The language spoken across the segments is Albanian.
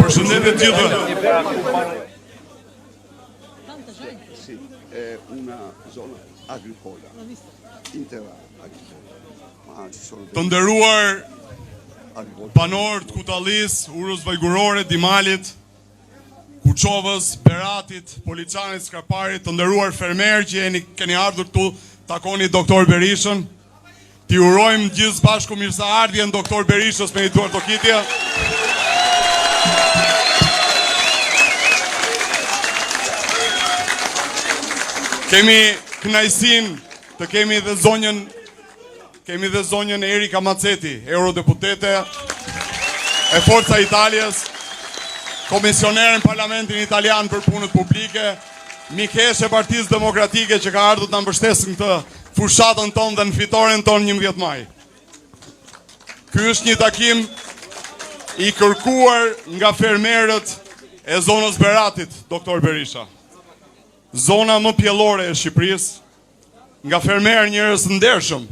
Përshëndetje të gjithëve. È una zona agricola, intera agricola. Të nderuar banorë të Kutallisë, Urës Vajgurore, Dimalit, Kuçovës, Beratit, Poliçanit, Skarparit, të nderuar fermerë që keni ardhur këtu takoni doktor Berishën. Ti urojmë gjithë bashku mirëseardhjen doktor Berishës me një duar tokitje. Kemi kënaqësinë të kemi dhe zonjën Erika Maceti, eurodeputete e Forca Italias, komisionere në Parlamentin Italian për punët publike, mikeshe e Partisë Demokratike që ka ardhur të na mbështesin këtë fushatën tonë dhe në fitoren tonë 11 maj. Ky është një takim i kërkuar nga fermerët e zonës Beratit, doktor Berisha. Zona më pjellore e Shqipërisë, nga fermerë njerëz ndershëm,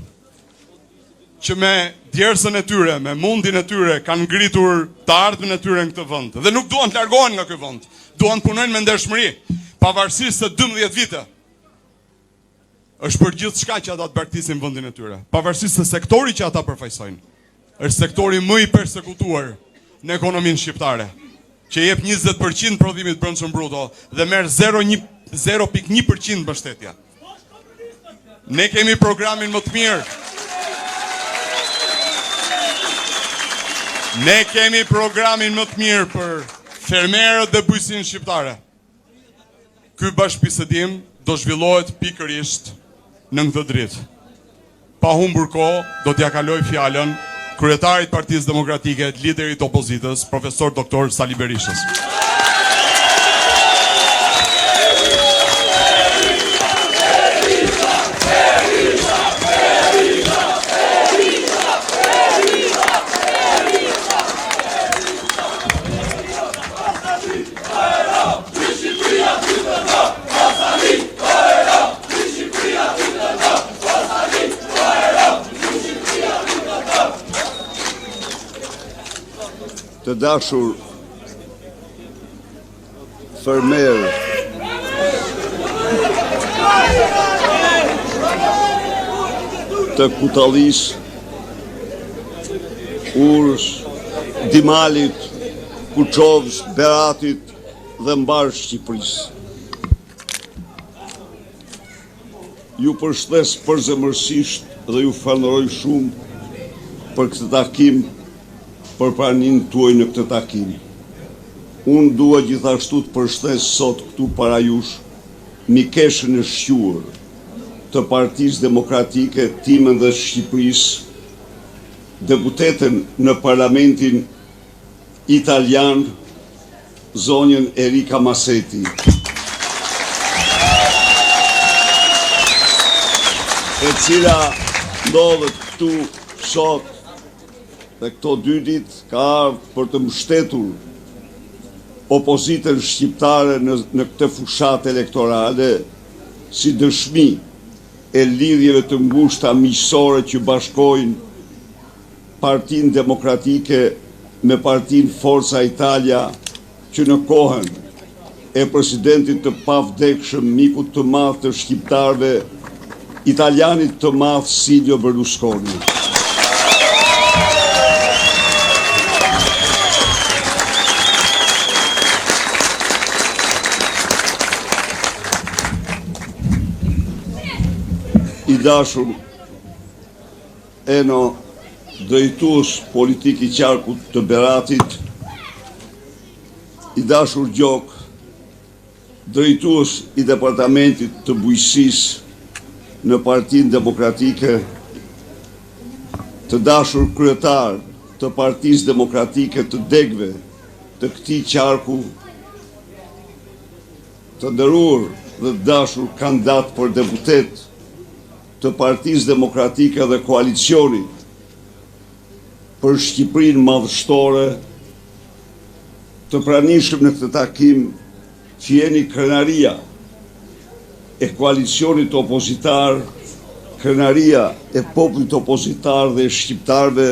që me djersën e tyre, me mundin e tyre, kanë ngritur të ardhmen e tyre në këtë vend. Dhe nuk duan të largohen nga ky vend, duan të punojnë me ndershmëri, pavarësisht se 12 vite është për gjithçka që ata të braktisin vendin e tyre, pavarësisht se sektori që ata përfaqësojnë është sektori më i përsekutuar në ekonominë shqiptare, që jep 20% prodhimit brendshëm bruto dhe merr 0.1% mbështetja. Ne kemi programin më të mirë. Ne kemi programin më të mirë për fermerët dhe bujqësinë shqiptare. Ky bashkëbisedim do zhvillohet pikërisht në këtë dritë. Pa humbur kohë, do t'ja kaloj fjalën kryetarit Partisë Demokratike, liderit opozitës, profesor doktor Sali Berishës. Të dashur fermerë, të Kutallisë, Urës, Dimalit, Kuçovës, Beratit dhe mbar Shqipërisë. Ju përshëndes përzemërsisht dhe ju falenderoj shumë për këtë takim, për praninë tuaj në këtë takim. Unë dua gjithashtu të përshëndes sot këtu para jush mikeshën e shquar të Partisë Demokratike, timën dhe Shqipërisë, deputeten në Parlamentin Italian, zonjën Erika Maceti, e cila ndodhet këtu sot dhe këto 2 ditë ka ardhur për të mbështetur opozitën shqiptare në këtë fushatë elektorale si dëshmi e lidhjeve të ngushta miqësore që bashkojnë Partinë Demokratike me Partinë Forca Italia, që në kohën e presidentit të pavdekshëm, mikut të madh të shqiptarëve, italianit të madh Silvio Berlusconi. I dashur Eno, drejtues politik i qarkut të Beratit, i dashur Gjok, drejtues i departamentit të bujqësisë në Partinë Demokratike, të dashur kryetar të Partisë Demokratike të degëve të këtij qarku, të nderuar dhe dashur kandidat për deputet të Partisë Demokratike dhe koalicionit për Shqipërinë madhështore, të pranishëm në këtë takim që jeni krenaria e koalicionit opozitar, krenaria e popullit opozitar dhe shqiptarve,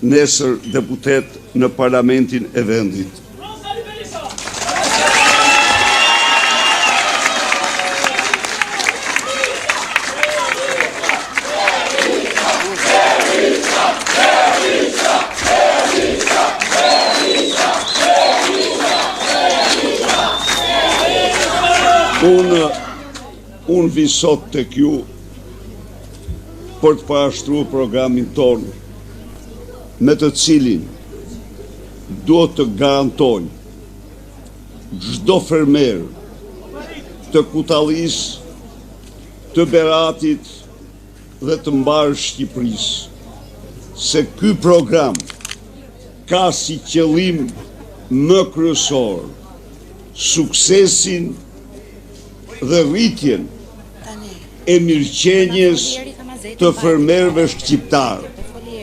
nesër deputet në parlamentin e vendit. Unë vi sot të kju për të parashtruar programin tonë, me të cilin duhet të garantojnë çdo fermer të Kutallis, të Beratit dhe të mbarë Shqipërisë se ky program ka si qëllim më kryesor suksesin dhe rritjen e mirëqenjes të fermerëve shqiptar,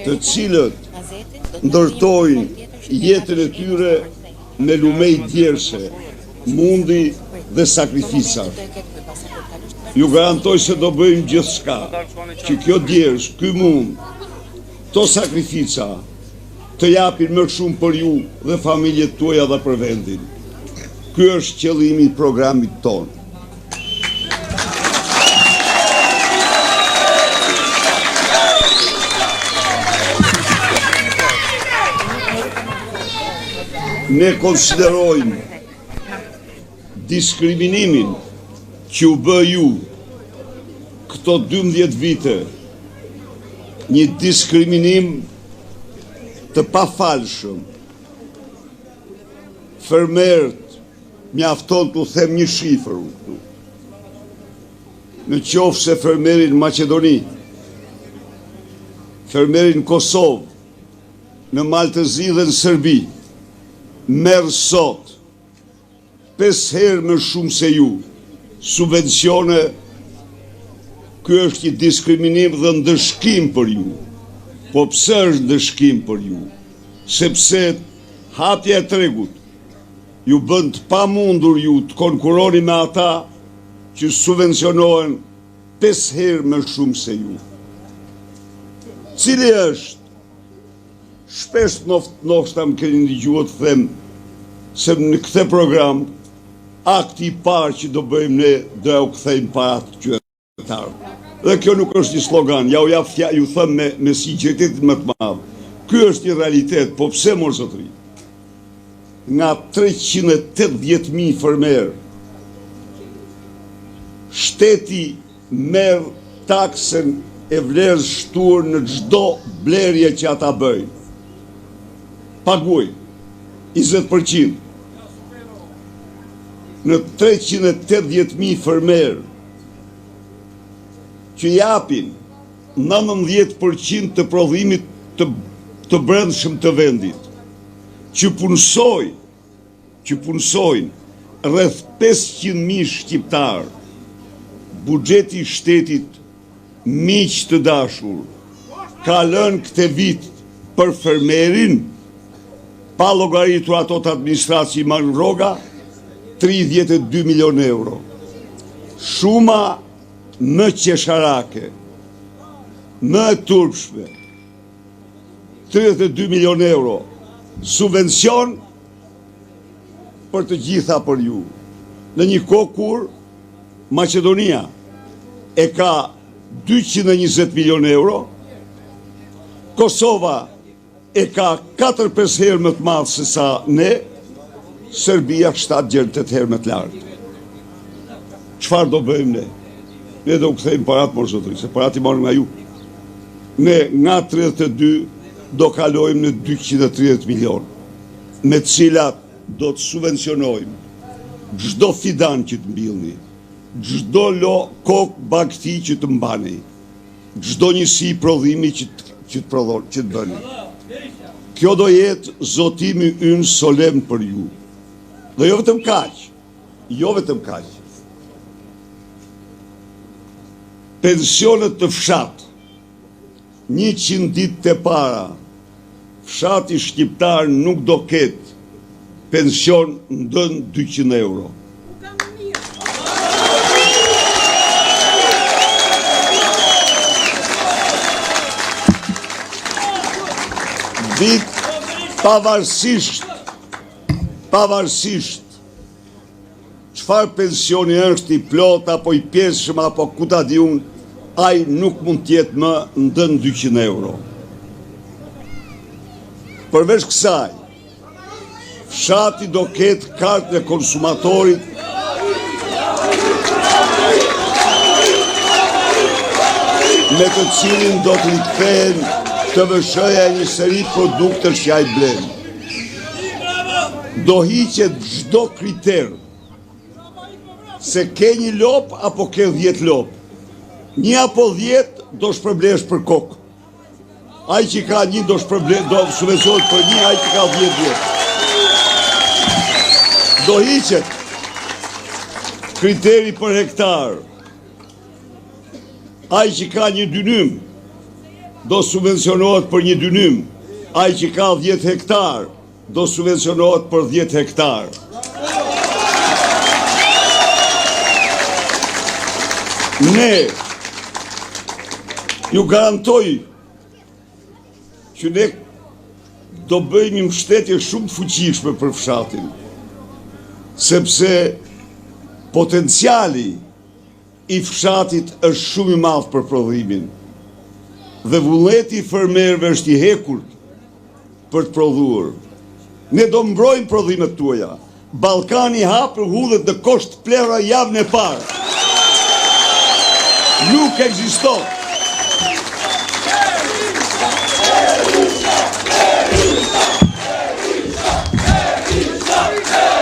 të cilët ndërtojnë jetën e tyre me lumej djerse, mundi dhe sakrifica. Ju garantoj se do bëjmë gjithçka që kjo djersë, ky mund, to sakrifica të japin më shumë për ju dhe familjet tuaja dhe për vendin. Ky është qëllimi i programit tonë. Ne konsiderojmë diskriminimin që u bë ju këto 12 vite një diskriminim të pafalshëm. Fermerët, mjafton të them një shifër këtu. Në qoftë se fermerin në Maqedoni, fermerin në Kosovë, në Maltëzi dhe në Serbi, merë sot 5 herë më shumë se ju subvencione, ky është një diskriminim dhe ndëshkim për ju. Po pse është ndëshkim për ju? Sepse hapja e tregut ju bën të pamundur ju të konkuroni me ata që subvencionohen 5 herë më shumë se ju. Cili është? Shpesh nofta më keni ndëgjuar të them se në këtë program akti i parë që do bëjmë ne do ja u kthejmë parat qytetarëve. Dhe kjo nuk është një slogan, ja u jap ju them me sinqeritet më të madh. Ky është një realitet, po pse mor zotëri? Nga 380.000 fermer, shteti merr taksën e vlerës shtuar në çdo blerje që ata bëjnë. Paguaj 20%. Në 380.000 fermer që japin 19% të prodhimit të brendshëm të vendit, që punsojnë rreth 500.000 shqiptar, buxheti i shtetit, miq të dashur, ka lënë këtë vit për fermerin, pa llogaritur ato të administraci marrën rroga, 32 milion euro. Shuma më qesharake, më turpshme, 32 milion euro, subvencion për të gjitha për ju. Në një kohë kur Maqedonia e ka 220 milion euro, Kosova e ka 4-5 herë më të madhë se sa ne, Serbia 7-8 herë më të lartë. Çfarë do bëjmë ne? Ne do kthejmë parat, mor zotëri, se parat i marrën nga ju. Ne nga 32 do kalojmë në 230 milion, me të cilat do të subvencionojmë çdo fidan që të mbillni, çdo kokë bagti që të mbani, çdo njësi prodhimi që të bëni. Kjo do jetë zotimi ynë solemn për ju. Dhe jo vetëm kaq. pensionet të fshat, 100 ditë të para, fshati shqiptar nuk do ketë pension ndën 200 euro. Vit pavarësisht çfarë pensioni është, i plot apo i pjesëshëm apo ku ta di unë, ai nuk mund të jetë më ndën 200 euro. Përveç kësaj, fshati do ketë kartën e konsumatorit me të cilin do të rikthehen të vëshëja një seri produktës që ai blen. Do hiqet çdo kriter se ke një lop apo ke 10 lop. 1 apo 10 do shpërblesh për kokë. Ai që ka 1 do subvencionohet për 1, ai që ka 10 vjet. Do hiqet kriteri për hektar. Ai që ka një dynym do subvencionohet për një dynym. Ai që ka 10 hektar do subvencionohet për 10 hektar. Ne ju garantoj që ne do bëjmë një mbështetje shumë të fuqishme për fshatin, sepse potenciali i fshatit është shumë i madh për prodhimin dhe vullneti i fermerëve është i hekurt për të prodhuar. Ne do mbrojmë prodhimet tuaja. Ballkani hapur hudhet në kosht plera javën e parë. Nuk ekziston.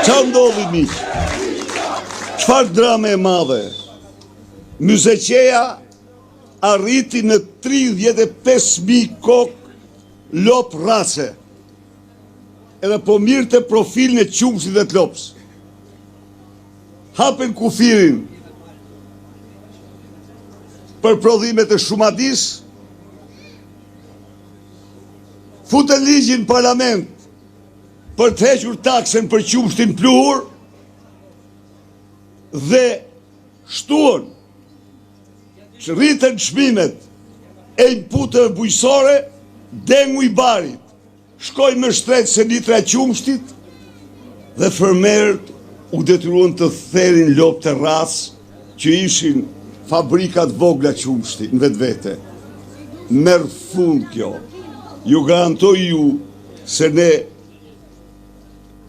Çfarë ndodhi miq? Çfarë drame e madhe? Myzeqeja arriti në 35.000 kokë lop race. Edhe po mirë të profilin e qumshit dhe të lopës. Hapen kufirin për prodhimet e Shumadis, futen ligjin në parlament për të hequr taksen për qumshtin pluhur dhe shtuan që rritën çmimet e inputeve bujqësore, dengu i barit, shkoj me shtret se litra qumshtit dhe fermerët u detyruan të therin lopë të racë që ishin fabrikat vogla qumshti në vetvete. Merë fund kjo. Ju garantoj ju se ne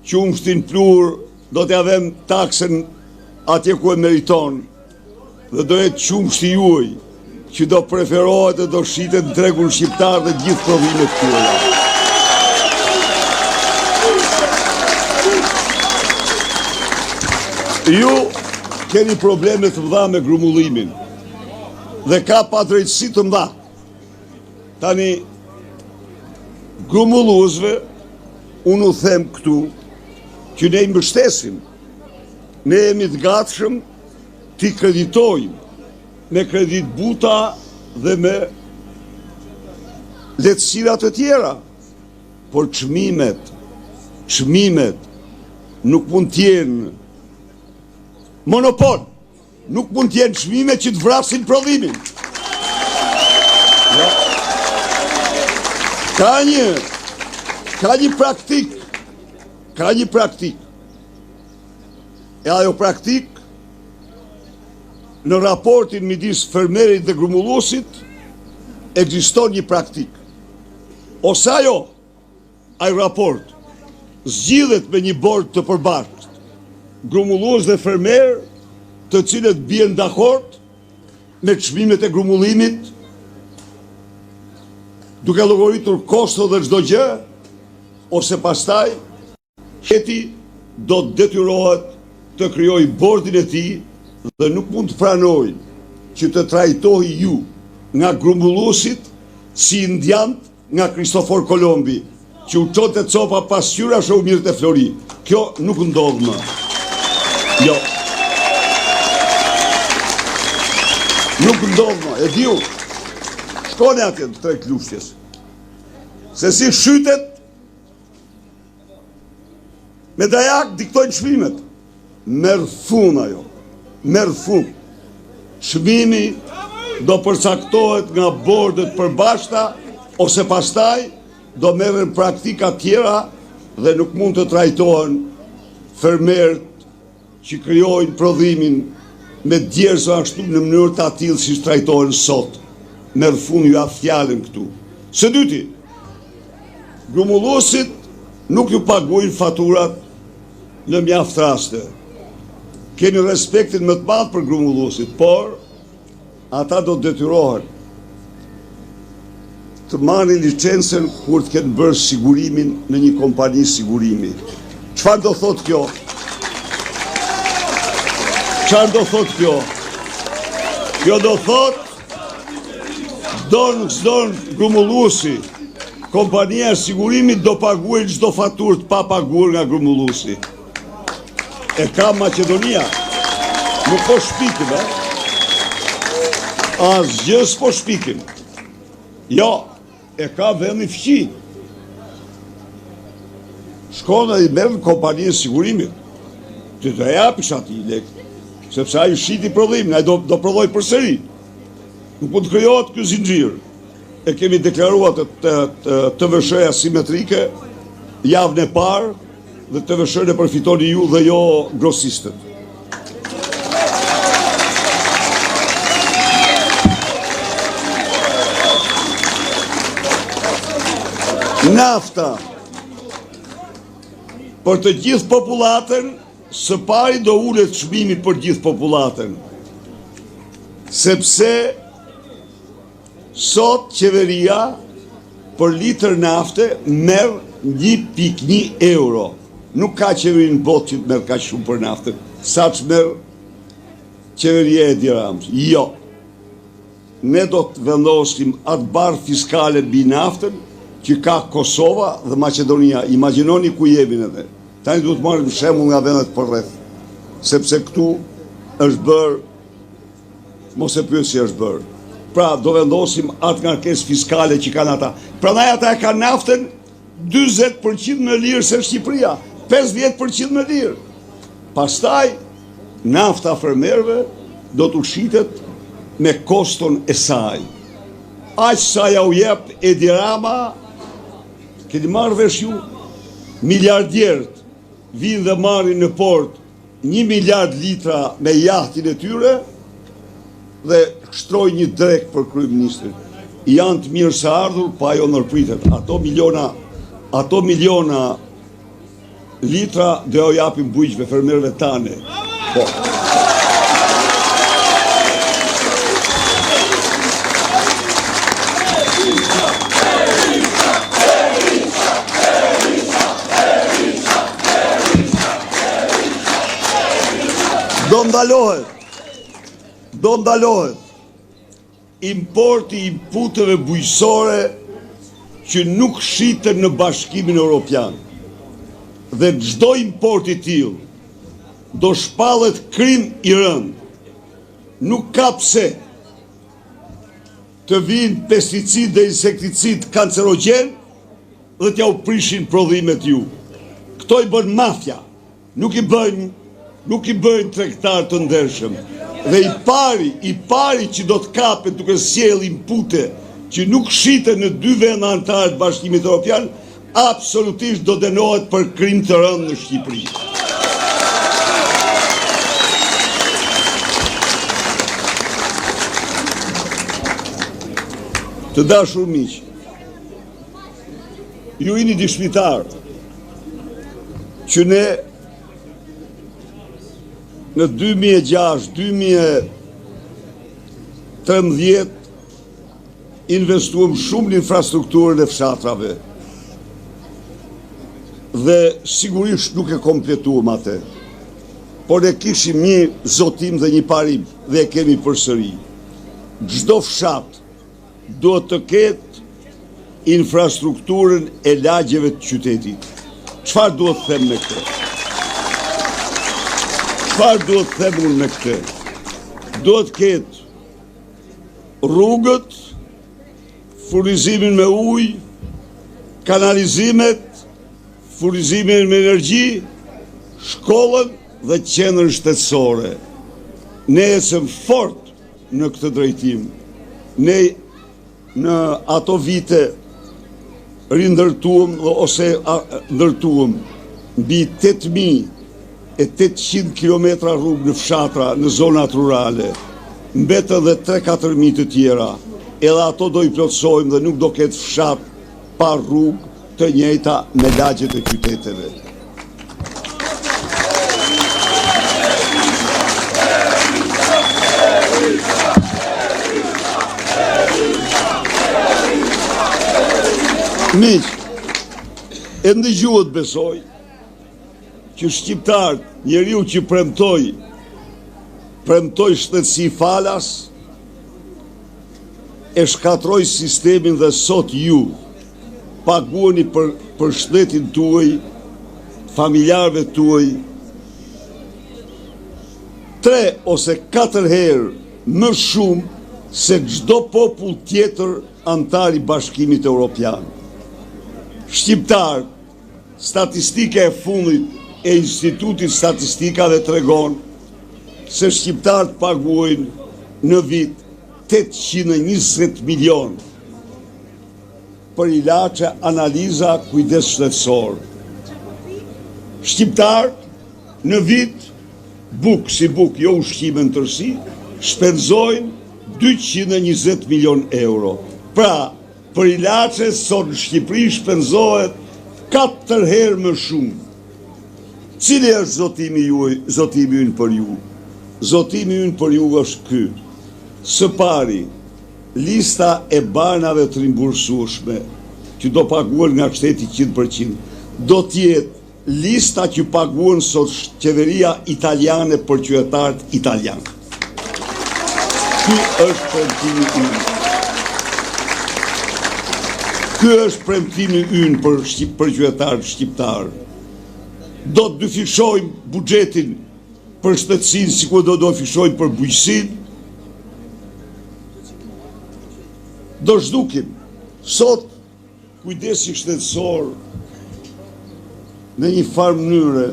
qumshtin pluhur do të avem taksen atje ku e meriton dhe do jetë qumshti juaj që do preferohet dhe do shitet në tregun shqiptar dhe gjithë prodhimet tuaja. Ju keni probleme të mëdha me grumullimin dhe ka padrejtësi të mëdha. Tani, grumulluesve, unë u them këtu që ne i mbështesim, ne jemi të gatshëm t'i kreditojmë me kredit buta dhe me lehtësirat të tjera, por çmimet nuk mund t'jenë monopol, nuk mund t'jenë çmime që të vrasin prodhimin. Ja. Ka një praktik. E ajo praktik në raportin midis fermerit dhe grumulluesit ekziston një praktik. Ose ai raport zgjidhet me një bord të përbashkët, grumullues dhe fermer, të cilët bien dakord me çmimet e grumullimit, duke llogaritur kosto dhe çdo gjë, ose pastaj qeti do të detyrohet të krijojë bordin e tij dhe nuk mund të pranojë që të trajtohej ju nga grumbulluesit si indiant nga Kristofor Kolombi, që u çote copa pas qyra shoh mirë të Flori. Kjo nuk ndodh më. Jo. Nuk nuk ndodhë, e diu. Shkone atje të Treg Lushtjes. Se si shytet, me dajak diktojnë çmimet. Merë fun ajo. Merë fun. Çmimi do përcaktohet nga bordet përbashkëta, ose pastaj do merren praktika tjera dhe nuk mund të trajtohen fermerët që krijojnë prodhimin me djersa ashtu në mënyrë të tillë si trajtohen sot. Merë fun ju aftë fjalën këtu. Së dyti, grumulluesit nuk ju paguajnë faturat në mjaft raste. Keni respektin më të madh për grumulluesit, por ata do të detyrohen të marrin licencën kur të kenë bërë sigurimin në një kompani sigurimi. Çfarë do thotë kjo? Çfarë do thotë kjo? Kjo do thotë don grumulluesi, kompania e sigurimit do paguajë çdo faturë të pa paguar nga grumulluesi. E ka Maqedonia. Nuk po shpikim, asgjë s'po shpikim. Jo, e ka vendi fqi. Shkon dhe i merr kompaninë e sigurimit. Ti do japish atij lek, sepse ai shiti prodhimin, ai do prodhoj përsëri. Nuk mund të krijohet ky zinxhir. E kemi deklaruar të vëshëja simetrike javën e parë dhe të vëshën e përfitoni ju dhe jo grosistët. Nafta për të gjithë popullatën, së pari do ulet çmimi për gjithë popullatën, sepse sot qeveria për litër nafte merr 1.1 euro. Nuk ka qeveri në botë që të merr kaq shumë për naftën, sa që merr qeveria e Edi Ramës. Jo. Ne do të vendosim atë barë fiskale mbi naftën që ka Kosova dhe Maqedonia. Imagjinoni ku jemi edhe. Tani duhet të marrim shembull nga vendet përreth, sepse këtu është bërë, mos e pyet si është bërë. Pra do vendosim atë ngarkesë fiskale që kanë ata. Prandaj ata e kanë naftën 40% më lirë se Shqipëria, 50% më lirë. Pastaj nafta fermerëve do të ushitet me koston e saj. Aq sa ja u jep Edi Rama, keni marrë vesh ju, miliardierët vinë dhe marrin në port 1 miliard litra me jahtin e tyre dhe shtroj një drek për kryeministrin. Janë të mirë se ardhur, pa ajo ndërpritet. Ato miliona litra do jo japim bujqve fermerëve tane. Po. Do ndalohet importi i inputeve bujqësore që nuk shiten në Bashkimin Evropian. Dhe çdo import i tillë do shpallet krim i rënd. Nuk ka pse të vinë pesticid dhe insekticid kancerogjen dhe t'ja u prishin prodhimet ju. Këto i bën mafja, nuk i bëjnë tregtar të ndershëm. Dhe i pari që do të kapet duke sjell inpute që nuk shiten në 2 vende anëtarë të Bashkimit Evropian, absolutisht do dënohet për krim të rënd në Shqipëri. Të dashur miq, ju jeni dëshmitar që ne në 2006-2013 investuam shumë në infrastrukturën e fshatrave dhe sigurisht nuk e kompletuam atë. Por ne kishim një zotim dhe një parim dhe e kemi përsëri. Çdo fshat duhet të ketë infrastrukturën e lagjeve të qytetit. Çfarë duhet të them me këtë? Çfarë duhet të them unë me këtë? Duhet ketë rrugët, furnizimin me ujë, kanalizimet, furnizimin me energji, shkollën dhe qendrën shtetësore. Ne ecëm fort në këtë drejtim. Ne në ato vite rindërtuam ose ndërtuam mbi 8.800 kilometra rrugë në fshatra në zonat rurale. Mbetën dhe 3-4.000 të tjera. Edhe ato do i plotësojmë dhe nuk do ketë fshat pa rrugë të njëjta me lagjet e qyteteve. Miq, e ndëgjuhet besoj që shqiptarët, njeriu që premtoi shtetësi falas, e shkatroi sistemin dhe sot ju paguani për shtetin tuaj, familjarëve tuaj, 3 ose 4 herë më shumë se çdo popull tjetër antar i Bashkimit Evropian. Shqiptar, statistika e fundit e Institutit Statistikave tregon se shqiptarët paguajnë në vit 820 milion për ilaçe, analiza, kujdes shtetësor. Shqiptarët në vit, buk si buk, jo ushqime në tërësi, shpenzojnë 220 milion euro. Pra, për ilaçe sot në Shqipëri shpenzohet 4 herë më shumë. Cili është zotimi ynë për ju? Zotimi ynë për ju është ky. Së pari, lista e banave të rimbursueshme, që do paguhen nga shteti 100%, do t'jetë lista që paguhen sot qeveria italiane për qytetarët italianë. Ky është premtimi ynë. Ky është premtimi ynë për qytetarët shqiptarë. Do të dyfishojmë buxhetin për shtetësinë, sikur do dyfishojmë për bujqësinë. Do zhdukim. Sot kujdesi shtetësor në një farë mënyre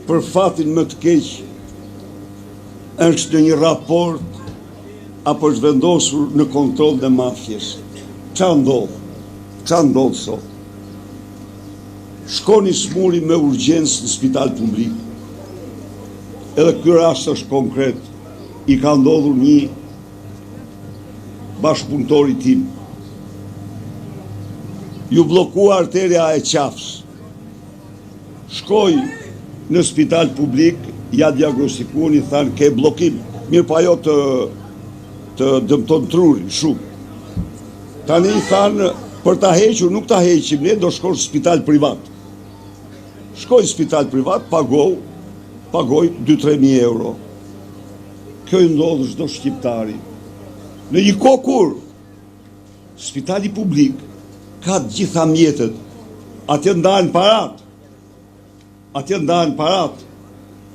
për fatin më të keq është në një raport apo është vendosur në kontroll dhe mafjes. Qa ndodh sot? Shkoni smuri me urgjencë në spital publik. Edhe ky rast është konkret. I ka ndodhur një bashkëpunëtori tim. Ju bllokua arteria e qafës. Shkoj në spital publik, ja diagnostikuan, i thanë ke bllokim. Mirë, pa ajo të dëmton trurin shumë. Tani i thanë, për ta hequr, nuk ta heqim ne, do shkoj në spital privat. Shkoj në spital privat, pagoj 2-3.000 euro. Kjo i ndodh çdo shqiptari. Në një kohë kur spitali publik ka të gjitha mjetet, atje ndahen parat.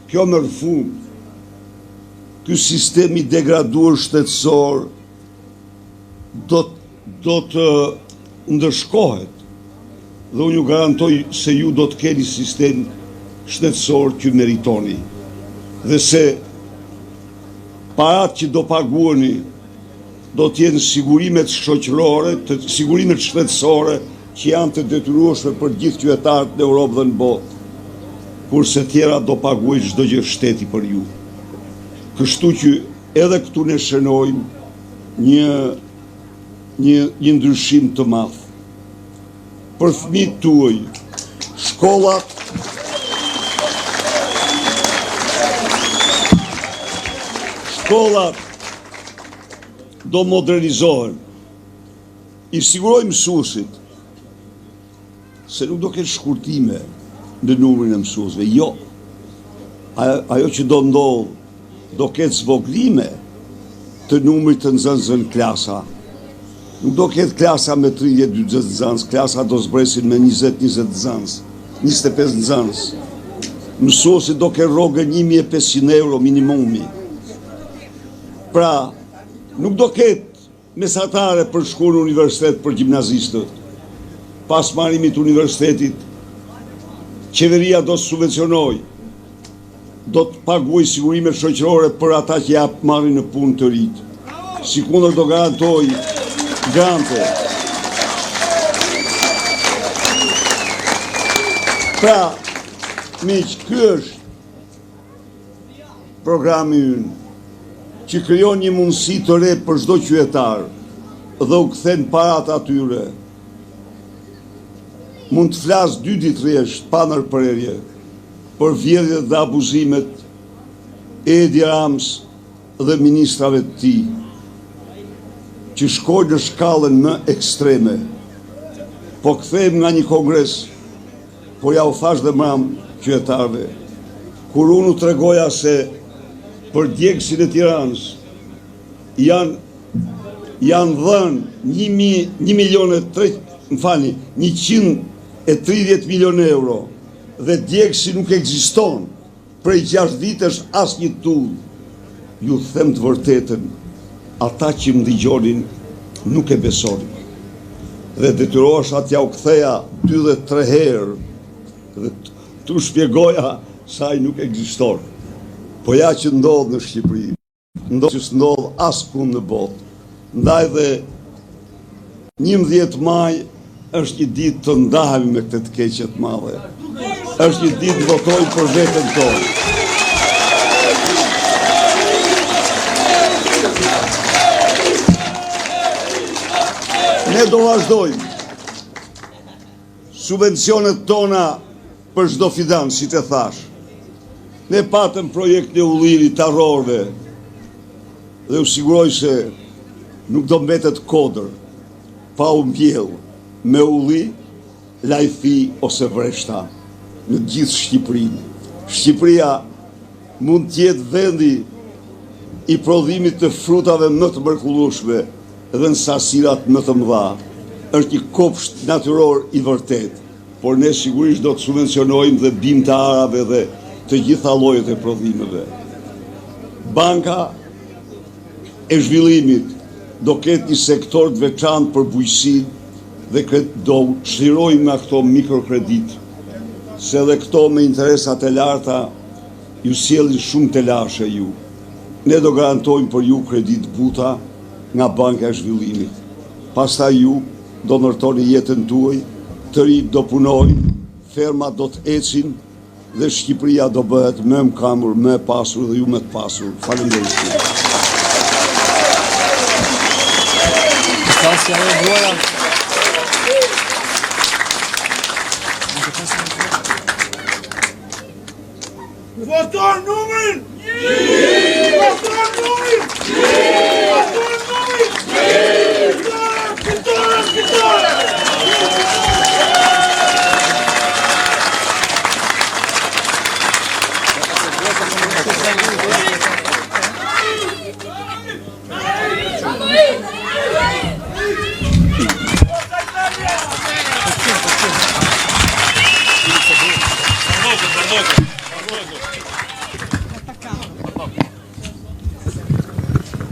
Kjo merr fund. Ky sistemi degraduar shtetësor do të ndërshkohet dhe unë ju garantoj se ju do të keni sistem shtetësor që meritoni dhe se parat që do paguani do të jenë sigurimet shoqërore, sigurimet shtetësore që janë të detyrueshme për gjithë qytetarët në Europë dhe në botë, kurse tjera do paguajë çdo gjë shteti për ju. Kështu që edhe këtu ne shënojmë një ndryshim të madh. Për fëmijët tuaj, shkollat do modernizohen. I siguroj mësuesit se nuk do ketë shkurtime në numrin e mësuesve. Jo. Ajo që do ndodh, do ketë zvoglime të numrit të nxënësve në klasa. Nuk do ketë klasa me 32 nxënës, klasa do zbresin me 20 nxënës, 25 nxënës. Mësuesit do ketë rrogën 1.500 euro minimumi. Pra, nuk do ketë mesatare për shku në universitet për gjimnazistët. Pas marrimit universitetit, qeveria do të subvencionoj, do të paguaj sigurimet shoqërore për ata që marrin në punë të rritë. Sikundër do garantoj grante. Pra, miq, ky është programi ynë, që krijon një mundësi të re për çdo qytetar dhe u kthen parat atyre. Mund të flas 2 ditë rresht pa ndërprerje për vjedhjet dhe abuzimet e Edi Rams dhe ministrave të tij, që shkojnë në shkallën më ekstreme. Po kthejmë nga një kongres, po ja u thash dhe mram qytetarëve, kur unë u tregoja se për djegësin e Tiranës janë dhënë 130 milion euro dhe djegësi nuk ekziston prej 6 vitesh as një tull. Ju them të vërtetën, ata që më dëgjonin nuk e besonin. Dhe detyrohesha t'ja u ktheja 2 dhe 3 herë dhe t'u shpjegoja sa ai nuk ekziston. Po ja që ndodh në Shqipëri, ndodh që s'ndodh askund në botë. Ndaj dhe 11 maj është një ditë të ndahemi me këtë të keqe të madhe. Është një ditë të votojmë për veten tonë. Ne do vazhdojmë subvencionet tona për çdo fidan, si të thash. Ne patëm projekt në ullirit të arrorve dhe u siguroj se nuk do mbetet kodër pa u mbjell me ulli, lajthi ose vreshta në gjithë Shqipërinë. Shqipëria mund tjetë vendi i prodhimit të frutave më të mrekullueshme dhe në sasirat më të mëdha. Është një kopsht natyror i vërtet, por ne sigurisht do të subvencionojmë dhe bimë të arave dhe të gjitha llojet e prodhimeve. Banka e zhvillimit do ketë një sektor të veçantë për bujqësinë dhe do çlirojmë nga këto mikrokredit, se edhe këto me interesat e larta ju sjellin shumë të lashe ju. Ne do garantojmë për ju kredit buta nga Banka e Zhvillimit. Pastaj ju do ndërtoni jetën tuaj, të rinjt do punojnë, fermat do të ecin dhe Shqipëria do bëhet më e mkamur, më e pasur dhe ju më të pasur. Faleminderit. Votar numrin! Votar numrin! Votar numrin! Fitore!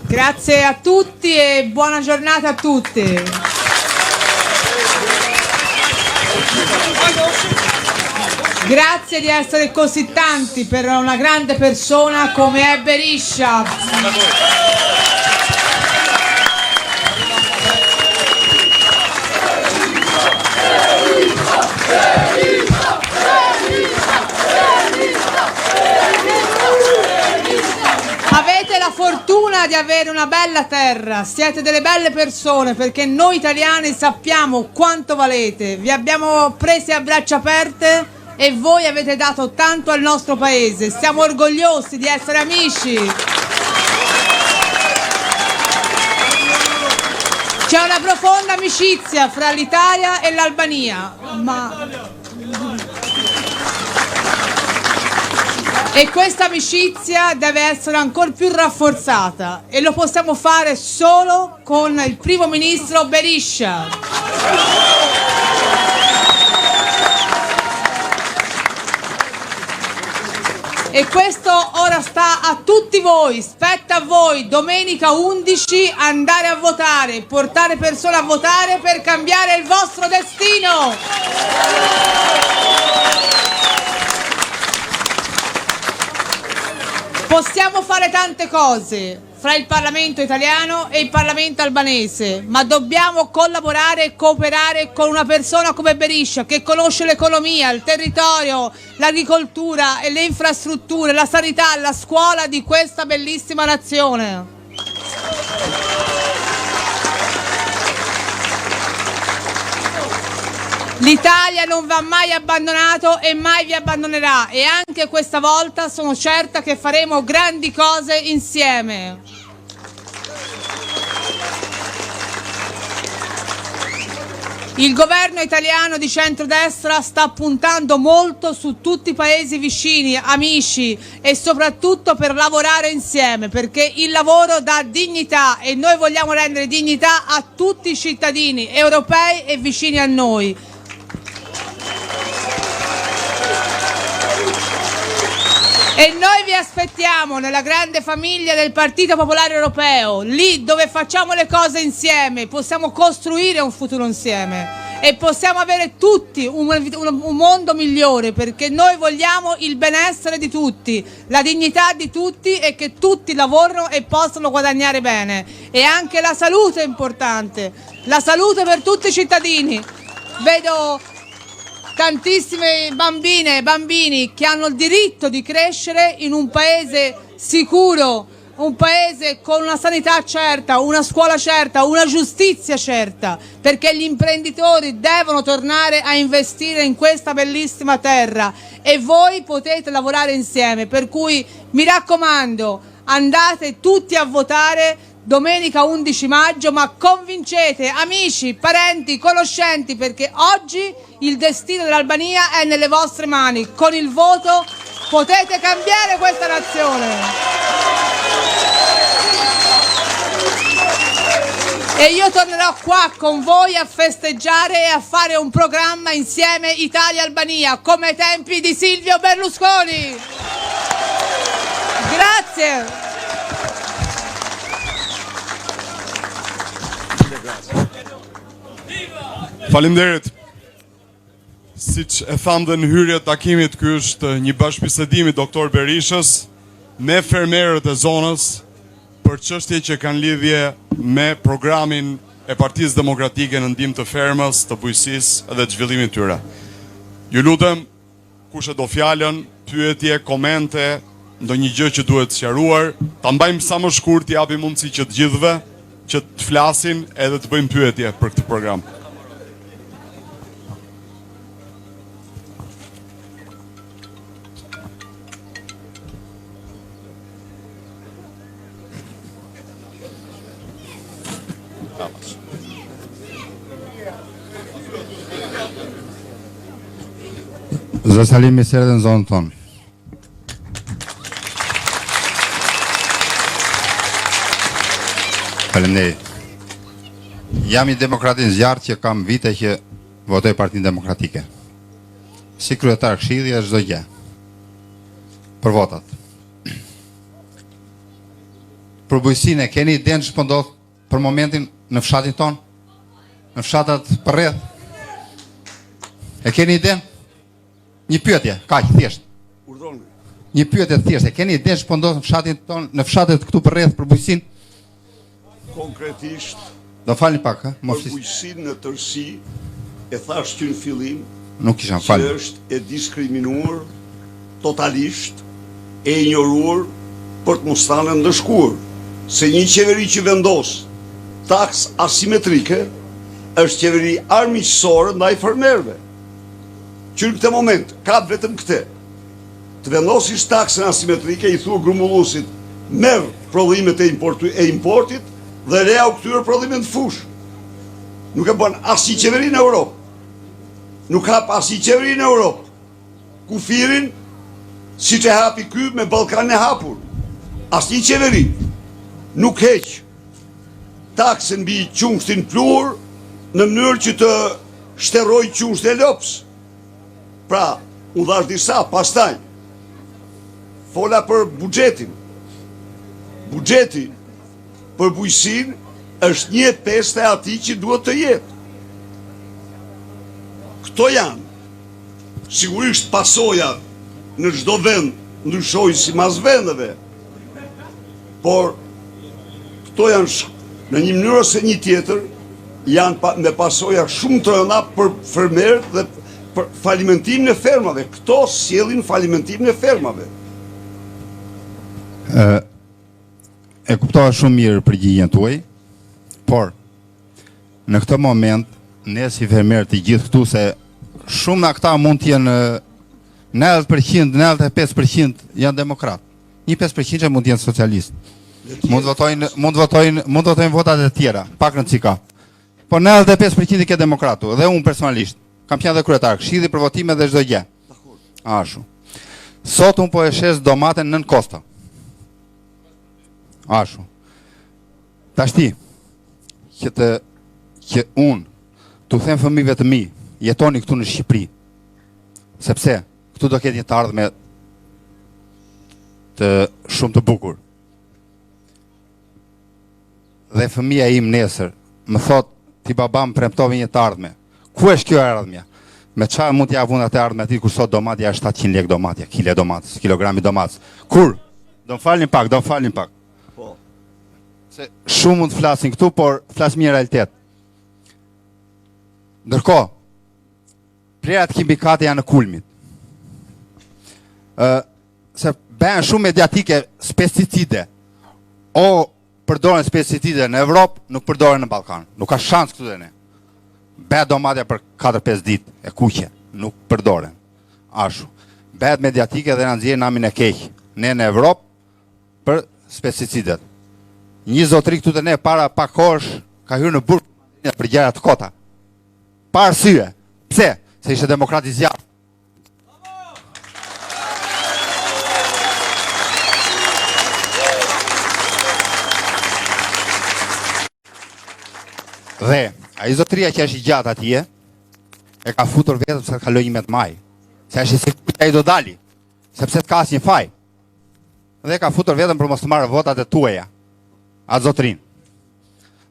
Grazie a tutti e buona giornata a tutti. Grazie di essere così tanti per una grande persona come è Berisha. Avete la fortuna di avere una bella terra, siete delle belle persone, perché noi italiani sappiamo quanto valete, vi abbiamo presi a braccia aperte e voi avete dato tanto al nostro paese, siamo orgogliosi di essere amici. C'è una profonda amicizia fra l'Italia e l'Albania, e questa amicizia deve essere ancora più rafforzata e lo possiamo fare solo con il primo ministro Berisha. E questo ora sta a tutti voi, spetta a voi, domenica 11 andare a votare, portare persone a votare per cambiare il vostro destino. Possiamo fare tante cose fra il Parlamento italiano e il Parlamento albanese, ma dobbiamo collaborare e cooperare con una persona come Berisha, che conosce l'economia, il territorio, l'agricoltura e le infrastrutture, la sanità, la scuola di questa bellissima nazione. L'Italia non va mai abbandonato e mai vi abbandonerà, e anche questa volta sono certa che faremo grandi cose insieme. Il governo italiano di centrodestra sta puntando molto su tutti i paesi vicini, amici, e soprattutto per lavorare insieme, perché il lavoro dà dignità e noi vogliamo rendere dignità a tutti i cittadini europei e vicini a noi. E noi vi aspettiamo nella grande famiglia del Partito Popolare Europeo, lì dove facciamo le cose insieme, possiamo costruire un futuro insieme e possiamo avere tutti un mondo migliore, perché noi vogliamo il benessere di tutti, la dignità di tutti e che tutti lavorino e possano guadagnare bene. E anche la salute è importante, la salute per tutti i cittadini. Vedo tantissime bambine e bambini che hanno il diritto di crescere in un paese sicuro, un paese con una sanità certa, una scuola certa, una giustizia certa, perché gli imprenditori devono tornare a investire in questa bellissima terra e voi potete lavorare insieme, per cui mi raccomando, andate tutti a votare domenica 11 maggio, ma convincete amici, parenti, conoscenti, perché oggi il destino dell'Albania è nelle vostre mani. Con il voto potete cambiare questa nazione. E io tornerò qua con voi a festeggiare e a fare un programma insieme Italia-Albania, come ai tempi di Silvio Berlusconi. Grazie. Faleminderit. Siç e tham dhe në hyrje të takimit, ky është një bashkëbisedim i doktor Berishës me fermerët e zonës për çështje që kanë lidhje me programin e Partisë Demokratike në ndihmë të fermës, të bujqësisë edhe të zhvillimit të tyre. Ju lutem, kush e do fjalën, pyetje, komente, ndonjë gjë që duhet sqaruar, ta mbajmë sa më shkurt, t'i japim mundësi që të gjithëve që të flasin edhe të bëjmë pyetje për këtë program. Zë Salim mi sërë dhe në zonë tonë. Faleminderit. Jam i demokratin zjarë që kam vite që votoj Partinë Demokratike. Si kryetar këshilli është çdo gjë. Për votat. Për bujqësinë keni idenë ç'po ndodh për momentin në fshatin ton? Në fshatat përreth? E keni idenë? Një pyetje, kaq thjesht. Urdhoni. Një pyetje thjesht, e keni idenë ç'po ndodh në fshatin ton, në fshatet këtu përreth për bujqësinë? Konkretisht, Do falni pak, ha? Mos për bujqësinë në tërësi, e thash që në fillim, nuk kisha që falë. është e diskriminuar totalisht, e injoruar për të mos thënë ndëshkuar, se një qeveri që vendos taks asimetrike është qeveri armiqësore ndaj fermerëve. Që në këtë moment ka vetëm këtë. Të vendosish taksën asimetrike, i thua grumbulluesit, merr prodhimet e importit dhe lea u këtyre prodhimet në fush. Nuk e bën asnjë qeveri në Europë. Nuk hap asnjë qeveri në Europë. Kufirin siç e hapi ky me Ballkanin e hapur. Asnjë qeveri nuk heq taksën mbi qumshtin pluhur në mënyrë që të shterrojë qumshtin e lops. Pra, u dhash disa, pastaj fola për buxhetin. Buxheti për bujqësinë është 1/5 e atij që duhet të jetë. Këto janë sigurisht pasoja në çdo vend, ndryshojnë sipas vendeve. Por këto janë në një mënyrë ose një tjetër janë me pasoja shumë të rënda për fermerët dhe për falimentimin e fermave. Këto sjellin falimentimin e fermave. E kuptova shumë mirë përgjigjen tuaj, por në këtë moment ne si fermerë të gjithë këtu, se shumë nga këta mund të jenë 90%, 95% janë demokratë. 1-5% që mund të jenë socialistë. Mund votojnë votat e tjera, pak në cika. Po 95% i ke demokratu, dhe unë personalisht kam qenë dhe kryetar, këshilli për votime dhe çdo gjë. Ashu. Sot unë po e shes domaten nën kosta. Ashu. Tashti, që unë t'u them fëmijëve të mi, jetoni këtu në Shqipëri, sepse këtu do ketë një të ardhme të shumë të bukur. Dhe fëmija im nesër më thot, ti baba më premtove një të ardhme. Ku është kjo ardhmja? Me çfarë mund t'ja vun atë ardhme aty kur sot domatja është 700 lekë domatja, kile domatës, kilogrami domatës. Kur? Do më falni pak. Po. Se shumë mund të flasin këtu, por flas një realitet. Ndërkohë, plerat kimikate janë në kulmit. Se bëhen shumë mediatike pesticide. O përdoren pesticide në Evropë, nuk përdoren në Ballkan. Nuk ka shans këtu dhe ne. Bëhet domatja për 4-5 ditë e kuqe, nuk përdoren. Ashu. Bëhet mediatike dhe na nxjerr namin e keq. Ne në Evropë për pesticidet. Një zotëri këtu të ne para pak kohësh ka hyrë në burg për gjëra të kota. Pa arsye. Pse? Se ishte demokrat i zjarrt. Dhe ai zotëria që është i gjatë atje e ka futur vetëm se ka kaloj 11 maj. Se është i sigurt ai do dali, sepse të ka asnjë faj. Dhe ka futur vetëm për mos të marrë votat e tuaja. Atë zotrin.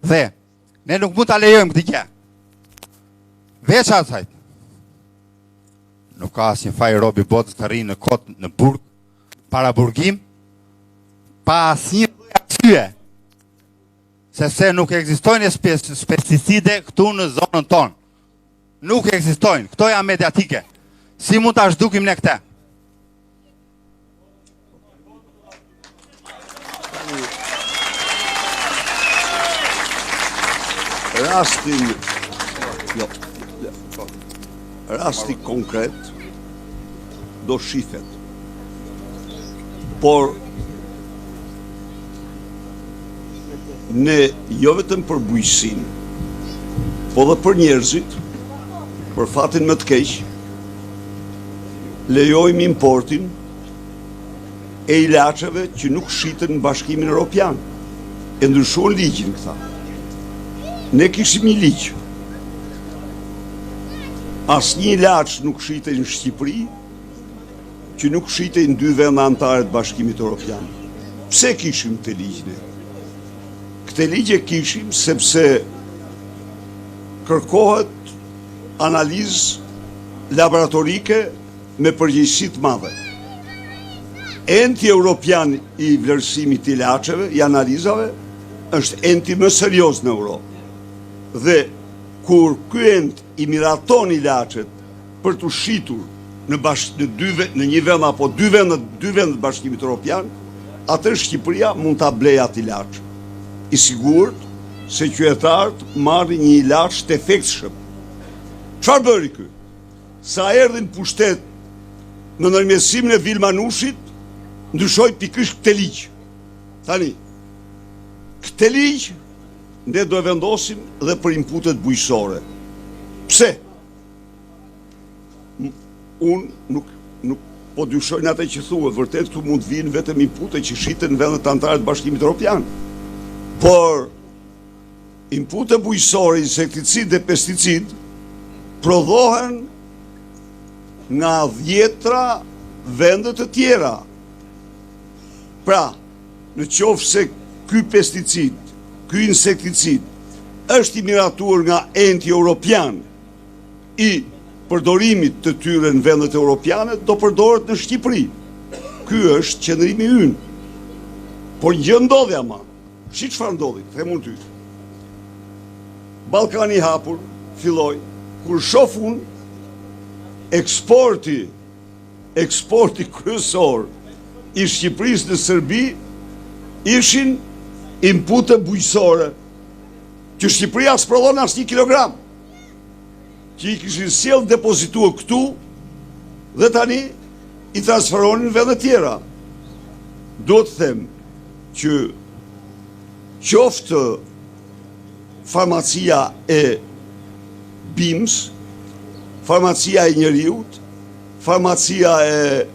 Dhe ne nuk mund ta lejojmë këtë gjë. Veç asaj. Nuk ka asnjë faj robi botës të rrinë në kot në burg para burgim pa asnjë arsye. Sepse nuk ekzistojnë pesticide këtu në zonën tonë. Nuk ekzistojnë. Këto janë mediatike. Si mund ta zhdukim ne këtë? Rasti konkret do shifet. Por ne jo vetëm për bujqësinë, po dhe për njerëzit, për fatin më të keq, lejojmë importin e ilaçeve që nuk shiten në Bashkimin Evropian. E ndryshuan ligjin këta. Ne kishim një ligj. Asnjë ilaç nuk shitej në Shqipëri që nuk shitej në 2 vende anëtare të Bashkimit Evropian. Pse kishim këtë ligj ne? Këtë ligj e kishim sepse kërkohet analizë laboratorike me përgjegjësi të madhe. Enti Evropian i vlerësimit të ilaçeve, i analizave, është enti më serioz në Europë. Dhe kur ky ent i miraton ilaçet për të shitur në një vend apo 2 vende të Bashkimit Evropian, atër Shqipëria mund ta blejë atë ilaç. I sigurt se qytetarët marrin një ilaç të efektshëm. Çfarë bëri ky? Sa erdhi në pushtet në ndërmjetësimin e Vilmanushit, ndryshoi pikërisht këtë ligj. Tani, këtë ligj ne do e vendosim dhe për inputet bujqësore. Pse? Unë nuk po dyshoj në atë që thua, vërtet këtu mund të vinë vetëm inpute që shiten në vendet anëtare të Bashkimit Evropian. Por inpute bujqësore, insekticid dhe pesticid prodhohen nga 10 vendet të tjera. Pra, në qoftë se ky pesticid, ky insekticid, është i miratuar nga enti europian i përdorimit të tyre në vendet europiane, do përdoret në Shqipëri. Ky është qëndrimi ynë. Por gjë ndodhi ama. Shi çfarë ndodhi? Them unë ty. Ballkani i hapur filloi kur shoh unë eksporti kryesor i Shqipërisë në Serbi ishin inpute bujqësore që Shqipëria s'prodhon as 1 kilogram, që i kishin sjell depozituar këtu dhe tani i transferonin në vende tjera. Do të them që qoftë farmacia e BIMS, farmacia e njeriut, farmacia e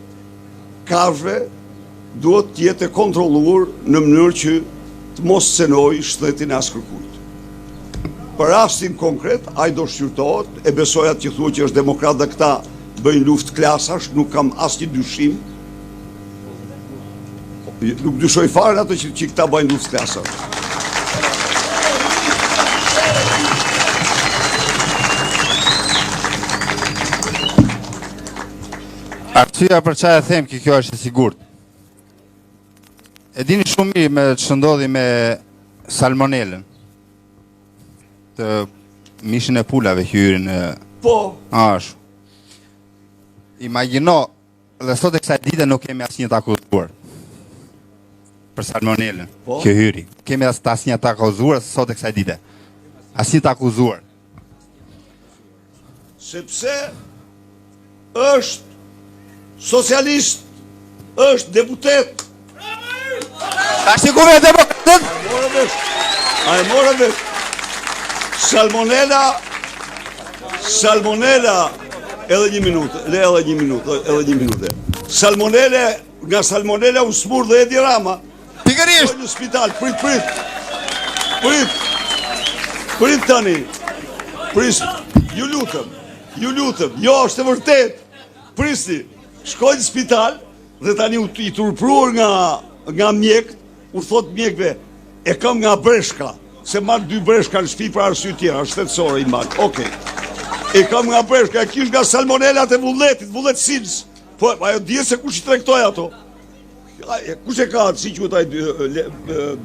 kafshëve, duhet të jetë kontrolluar në mënyrë që të mos cenoj shtetin as kërkujt. Për rastin konkret, ai do shqyrtohet, e besoj atë që thua që është demokrat dhe këta bëjnë luftë klasash, nuk kam asnjë dyshim. Nuk dyshoj fare ato që këta bëjnë luftë klasash. Arsyeja për çfarë e them që kjo është e sigurt. E dini shumë mirë me ç'është ndodhi me salmonelën. Të mishin e pulave që hyrin në... Po. Ashtu. Imagjino, dhe sot e kësaj dite nuk kemi asnjë të akuzuar për salmonelën që hyri. Kemi asnjë të akuzuar sot e kësaj dite. Asnjë të akuzuar. Sepse është socialist, është deputet. A shikove demokratët? A e morë vesh. Salmonella, edhe një minutë. Nga salmonella u smur dhe Edi Rama. Pikërisht. Në spital, prit tani. Ju lutëm, jo është e vërtet. Prisni, shkojnë në spital dhe tani i turpruar nga mjekët, u thot mjekëve, e kam nga breshka, se marrë 2 breshka në shtëpi për arsye tjera, shtetësore i marrë, okej. E kam nga breshka, e kish nga salmonellat e vulletit, vulletësinës. Po, ajo dje se kush i tregtoj ato? Kush e ka atë, si që taj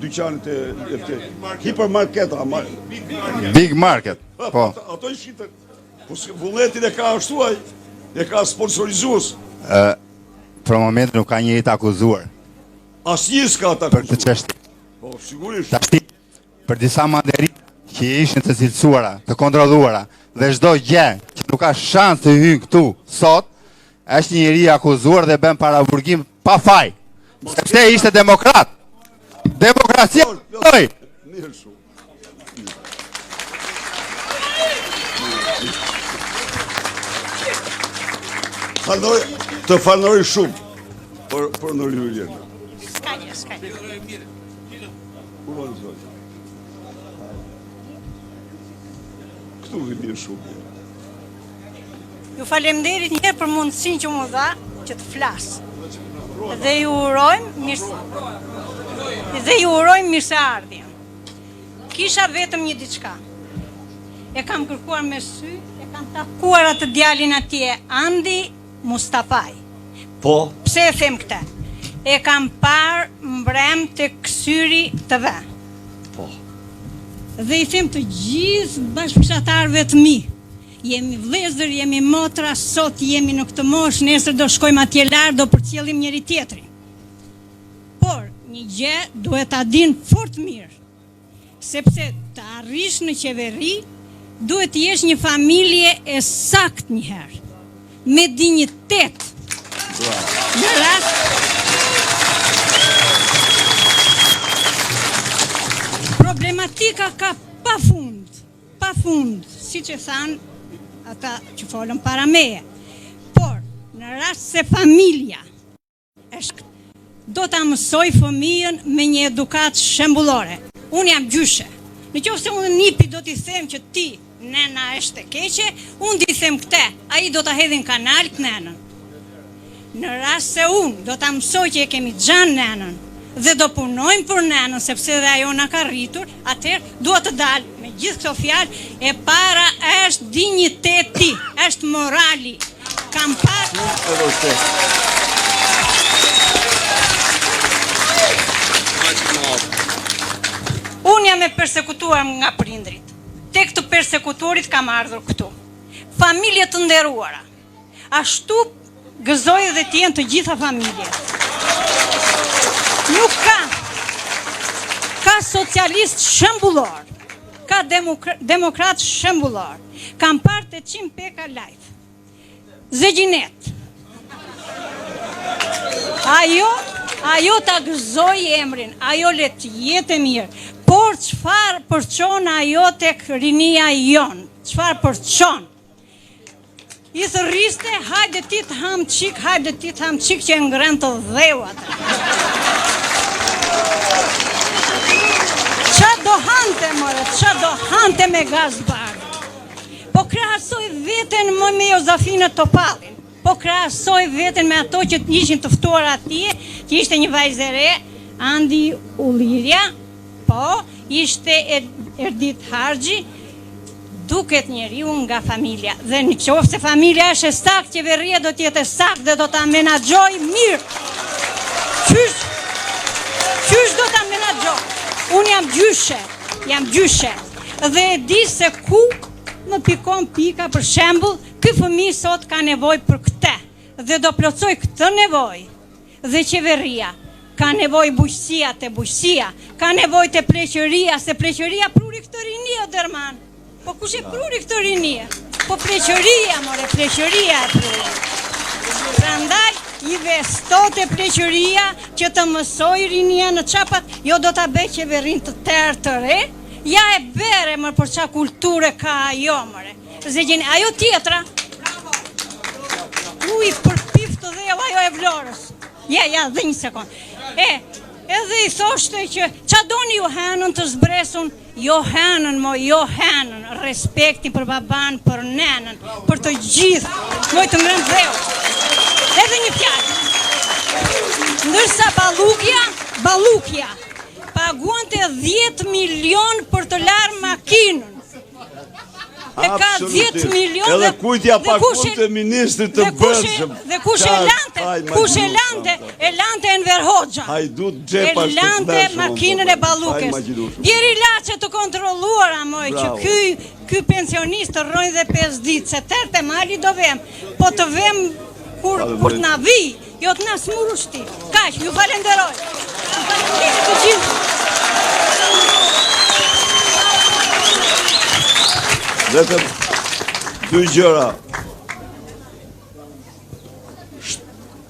dyqanit e hipermarketa? Big market, po. Ato i shqitën. Po, vulletin e ka ashtuaj, e ka sponsorizues. Për momentin nuk ka njëri të akuzuar. Asnjë s'ka të Për të akuzuar. çështje. Po, sigurisht. Tashti, për disa manderi që ishin të cilësuara, të kontrolluara, dhe çdo gjë që nuk ka shans të hyjë këtu sot, është një njeri akuzuar dhe bën paraburgim pa faj. Sepse ishte demokrat. Demokracia doj. Mirë shumë. Të falënderoj shumë për ndërhyrjen. S'ka. Këtu dhe mirë shumë. Ju falemderit njërë për mundësin që mu dha që të flasë. Dhe ju urojmë mirëseardhjen. Kisha vetëm një diçka. E kam kërkuar me sy, e kam takuar atë djalin atje, Andi Mustafaj. Po? Pse e them këtë? E kam parë mbrem të kësyri të ve. Po. Dhe i them të gjithë bashkëfshatarëve të mi. Jemi vëllezër, jemi motra, sot jemi në këtë moshë, nesër do shkojmë atje lart, do përcjellim njëri tjetrin. Por, një gjë duhet ta dinë fort mirë. Sepse të arrish në qeveri, duhet të jesh një familje e sakt një herë, me dinjitet. Në rast problematika ka pa fund, si që thanë ata që folën para meje. Por, në rast se familja do ta mësoj fëmijën me një edukat shembullore. Unë jam gjyshe. Në qoftë se unë nipi do t'i them që ti, nena është e keqe, unë t'i them këte, ai do ta hedhin kanal të nenën. Në rast se unë do ta mësoj që e kemi xhan nenën, dhe do punojmë për nënën, sepse dhe ajo na ka rritur, atëherë duhet të dalë me gjithë këto fjalë, e para është dinjiteti, është morali. Kam pak Unë jam e persekutuar nga prindrit. Tek të persekutorit kam ardhur këtu. Familje të nderuara. Ashtu gëzoj dhe t'jenë të gjitha familjet. Nuk ka socialist shembullor, ka demokrat shembullor. Kam parë 800 peka live. Zegjinet. Ajo ta gëzoj emrin, ajo le të jetë e mirë. Por çfarë përçon ajo tek rinia jon? Çfarë përçon? I thërriste, hajde ti të ham qik që ngren të dheu atë. Qa do hante, more, qa do hante me gaz bardhë. Po krahasoj veten më me Jozafinë Topallin. Po krahasoj veten me ato që ishin të ftuar atje, që ishte një vajzë e re, Andi Ullirja, po, ishte Erdit Harxhi, duket njeriu nga familja. Dhe në qoftë se familja është e saktë, qeveria do t'jetë e saktë dhe do ta menaxhoj mirë. Qysh do ta menaxhoj? Unë jam gjyshe. Dhe e di se ku më pikon pika, për shembull, ky fëmijë sot ka nevojë për këtë dhe do plotësoj këtë nevojë. Dhe qeveria ka nevojë bujqësia te bujqësia, ka nevojë te pleqëria, se pleqëria pruri këtë rini o Derman. Po kush e pruri këtë rini? Po pleqëria, more, pleqëria e pruri. Prandaj investote pleqëria që të mësoj rinia në çapat, jo do ta bëj qeverin të tërë të re. Ja e bere, mërë, për qa kulture ka ajo, mërë. Zegjeni, ajo tjetra. Uj, për piftë dhe ajo e Vlorës. Ja, dhe një sekund. Edhe i thoshte që, qa doni ju henën të zbresun? Jo henën, jo henën. Respekti për baban, për nenën, për të gjithë. Moj të ngrën dheu. Edhe një fjallë. Ndërsa Ballukja, paguante 10 milion për të larë makinën. E ka 10 milion edhe kujtja paguante ministrit të bërgjëm. Dhe kush e lante? E lante Enver Hoxha. E lante makinën e Ballukës. Djeri laçe të kontrolluara, moj, që ky pensionist të rrojnë dhe 5 ditë, se tërë të mali do vem. Po të vem kur të na vi, jo të na smuru shti. Kaq, ju falenderoj. Ju falenderoj të gjithë. Vetëm dy gjëra.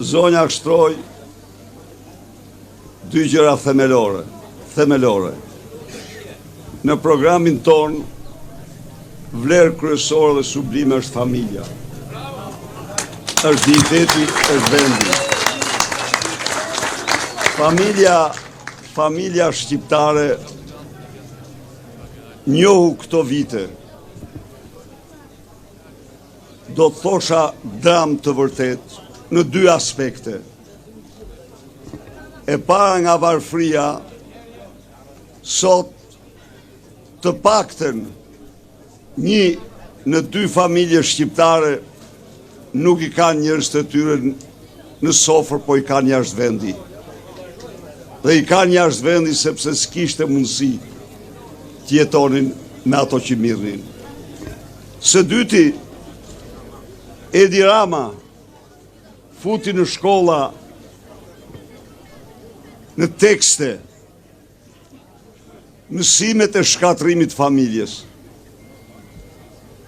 Zonja shtroj dy gjëra themelore. Në programin ton, vlerë kryesore dhe sublime është familja. Është digniteti, është vendi. Familja shqiptare njohu këto vite. Do të thosha dram të vërtet në dy aspekte. E para nga varfria, sot të paktën një në dy familje shqiptare nuk i kanë njerëz të tyre në sofër, po i kanë jashtë vendi. Dhe i kanë jashtë vendi sepse s'kishte mundësi të jetonin me ato që mirnin. Së dyti, Edi Rama futi në shkolla, në tekste, mësimet e shkatrimit familjes.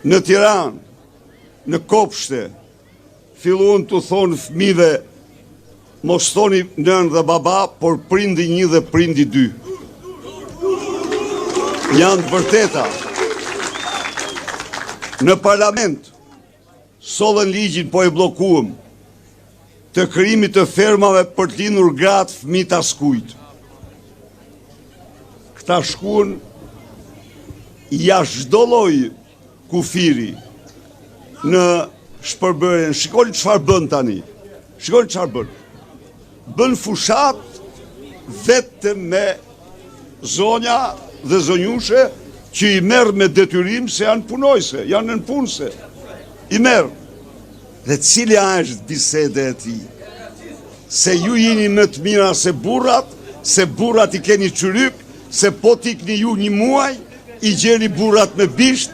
Në Tiranë, në kopshte, filluan të thonë fëmijëve, mos thoni nën dhe baba, por prindi 1 dhe prindi 2. Janë të vërteta. Në parlament, sollën ligjin, po e bllokuam, të krijimit të fermave për të lindur gratë fëmijë të askujt. Këta shkuan jashtë çdo lloji kufiri në shpërbërjen. Shikoni çfarë bën tani. Shikoni çfarë bën. Bën fushat vetëm me zonja dhe zonjushe që i merë me detyrim se janë punojse, janë në punëse. I merë. Dhe cilja është bisede e ti? Se ju jeni më të mira se burrat i keni qyryk, se po t'ikni ju një muaj, i gjeni burrat me bisht,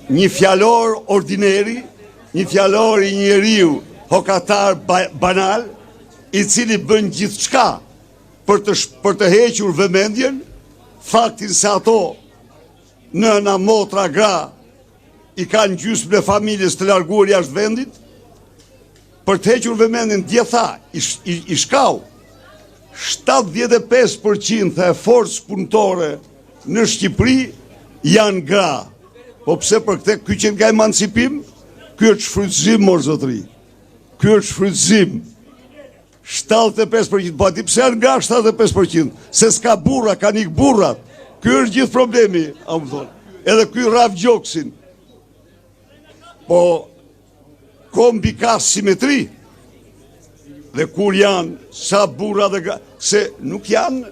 një fjalor ordineri, një fjalor i njeriu hokatar banal, i cili bën gjithë qka për të hequr vëmendjen, faktin se ato nëna, motra, gra i kanë gjysmë në familjes të larguar jashtë vendit, për të hequr vëmendjen djetha i shkau 75% e forcës punëtore në Shqipëri janë gra. Po pse për këte ky që nga emancipim, ky është shfrytëzim, mor zotëri. Ky është shfrytëzim. 75%, po ati pse janë nga 75%, se s'ka burra, ka nik burrat. Ky është gjithë problemi, a më thonë. Edhe ky raf gjoksin. Po, kombi ka simetri, dhe kur janë sa burra dhe gra, se nuk janë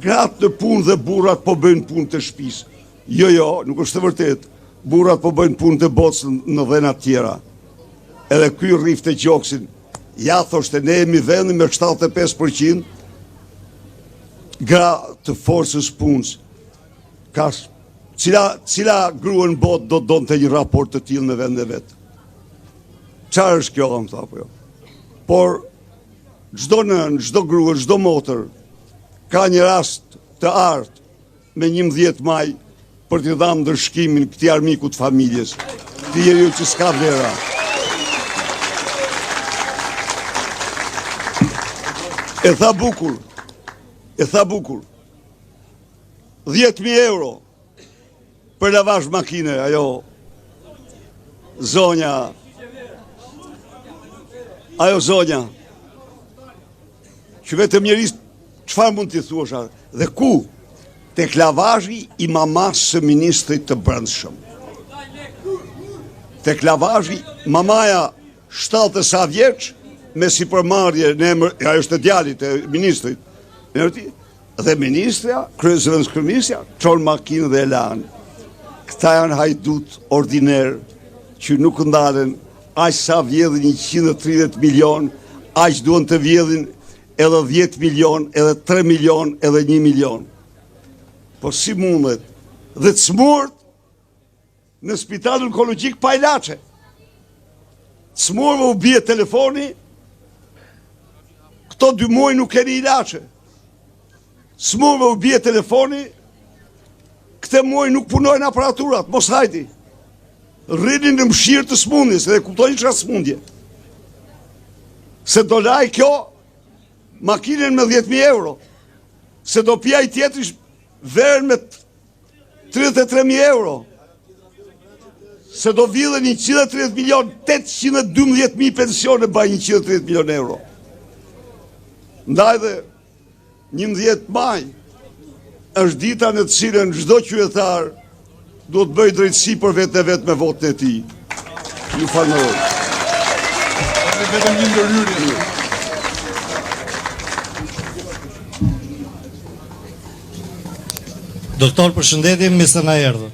gratë në punë dhe burrat po bëjnë punë të shtëpisë. Jo, nuk është të vërtet. Burrat po bëjnë punë të botës në dhenat tjera. Edhe ky rrif të gjoksin. Ja, thoshte, ne jemi vendi me 75% gra të forcës punës. Cila gruën botë do të donë të një raport të tillë në vend e vetë? Qarë është kjo, më tha, po jo? Por, gjdo nën, gjdo gruë, gjdo motër, ka një rast të artë me 11 maj për t'i dhamë ndërshkimin këti armiku të familjes, këti njeriu që s'ka vlera. E tha bukur, 10.000 euro për lavazh makine, ajo zonja, që vetëm njeris, çfarë mund t'i thuash? Dhe ku? Tek lavazhi i mamas së ministrit të brendshëm. Tek lavazhi, mamaja 70 sa vjeç, me sipërmarrje në emër, ajo është e djalit e ministrit, dhe ministrja, zëvendëskryeministja, çon makinë dhe e lanë. Këta janë hajdut ordiner që nuk ndalen, aq sa vjedhin 130 milion, aq duan të vjedhin edhe 10 milion, edhe 3 milion, edhe 1 milion. Po si mundet? Dhe të smurt në spital onkologjik pa ilaçe. Smurve u bie telefoni, këto 2 muaj nuk keni ilaçe. Smurve u bie telefoni, këte muaj nuk punojnë aparaturat, mos hajti. Rrinin në mshirë të smundjes, edhe kuptojnë çka smundje. Se do laj kjo makinën me 10.000 euro, se do pja i tjetëri verën me 33.000 euro, se do vidhen 130 milion, 812.000 pensione baj 130 milion euro. Ndaj dhe 11 maj është dita në të cilën çdo qytetar do të bëj drejtësi për vetë me votën e tij. Ju falenderoj. Vetëm një ndërhyrje. Doktor, përshëndetje, me se na erdhën.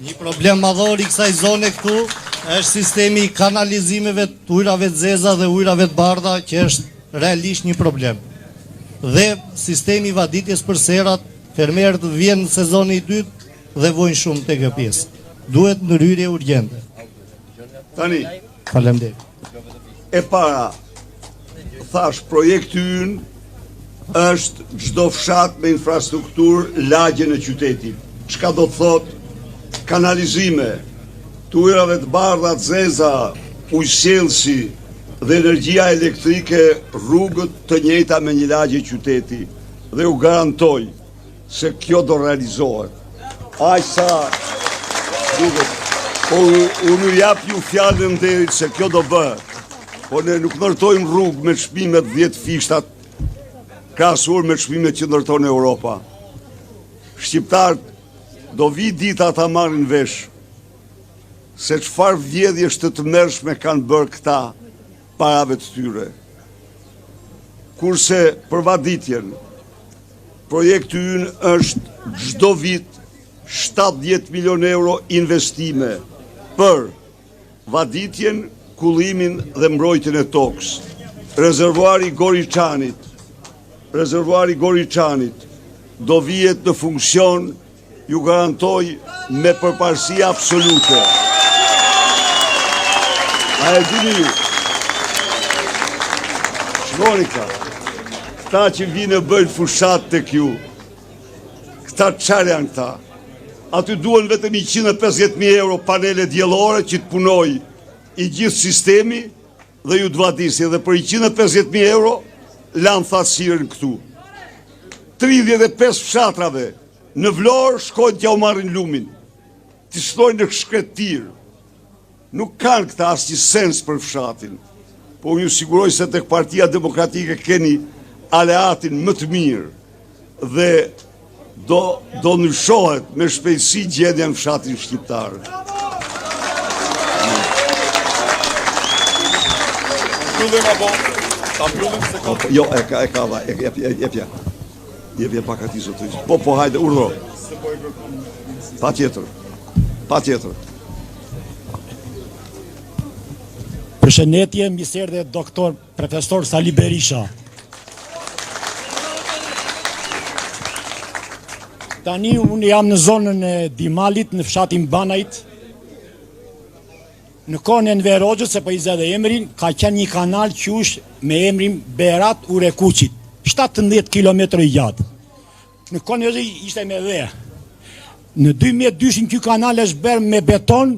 Një problem madhor i kësaj zone këtu është sistemi i kanalizimeve të ujrave të zeza dhe ujrave të bardha, që është realisht një problem. Dhe sistemi i vaditjes për serat, fermerët vjen në sezoni i dytë dhe vojnë shumë të kjo pjesë. Duhet ndërhyrje urgjente. Tani, Faleminderit. e para, thash, projekti ynë është çdo fshat me infrastrukturë lagje në qytetit. Çka do të thotë? Kanalizime, të ujrave të bardha, të zeza, ujësjellsi dhe energjia elektrike, rrugët të njëjta me një lagje qyteti. Dhe u garantoj se kjo do realizohet. Aq sa duket. Po unë jap ju fjalën derit se kjo do bëhet. Po ne nuk ndërtojmë rrugë me çmimet 10 fishtat krahasuar me çmimet që ndërton Europa. Shqiptarët do vi dita ta marrin vesh se çfarë vjedhje të mërshme kanë bërë këta parave të tyre. Kurse për vaditjen, projekti ynë është çdo vit 70 milion euro investime për vaditjen, kullimin dhe mbrojtjen e tokës. Rezervuari Goriçanit do vihet në funksion, ju garantoj, me përparësi absolute. A e dini ju? Shkoni këta që vinë bëjnë fushat të kju, këta qarë janë këta? Aty duen vetëm 150.000 euro panele djellore që të punoj i gjithë sistemi dhe ju të vadisi, dhe për 150.000 euro lanë thasirën këtu. 35 fshatrave në Vlorë shkojnë t'ja u marrin lumin, t'i shtojnë në shkretir. Nuk kanë këta asnjë sens për fshatin, po ju siguroj se tek Partia Demokratike keni aleatin më të mirë dhe do ndryshohet me shpejtësi gjendja në fshatin shqiptar. Jo, e ka, jepja pak ati zotërisht. Po, hajde, urdhro. Pa tjetër. Përshëndetje, misër dhe doktor profesor Sali Berisha. Tani unë jam në zonën e Dimalit, në fshatin Banajt. Në kohën e Enver Hoxhës, se po i zë dhe emrin, ka qenë një kanal qush me emrin Berat Urekuqit, 17 km i gjatë. Në kohën e ishte me dhe. Në 2002 ky kanal është bërë me beton,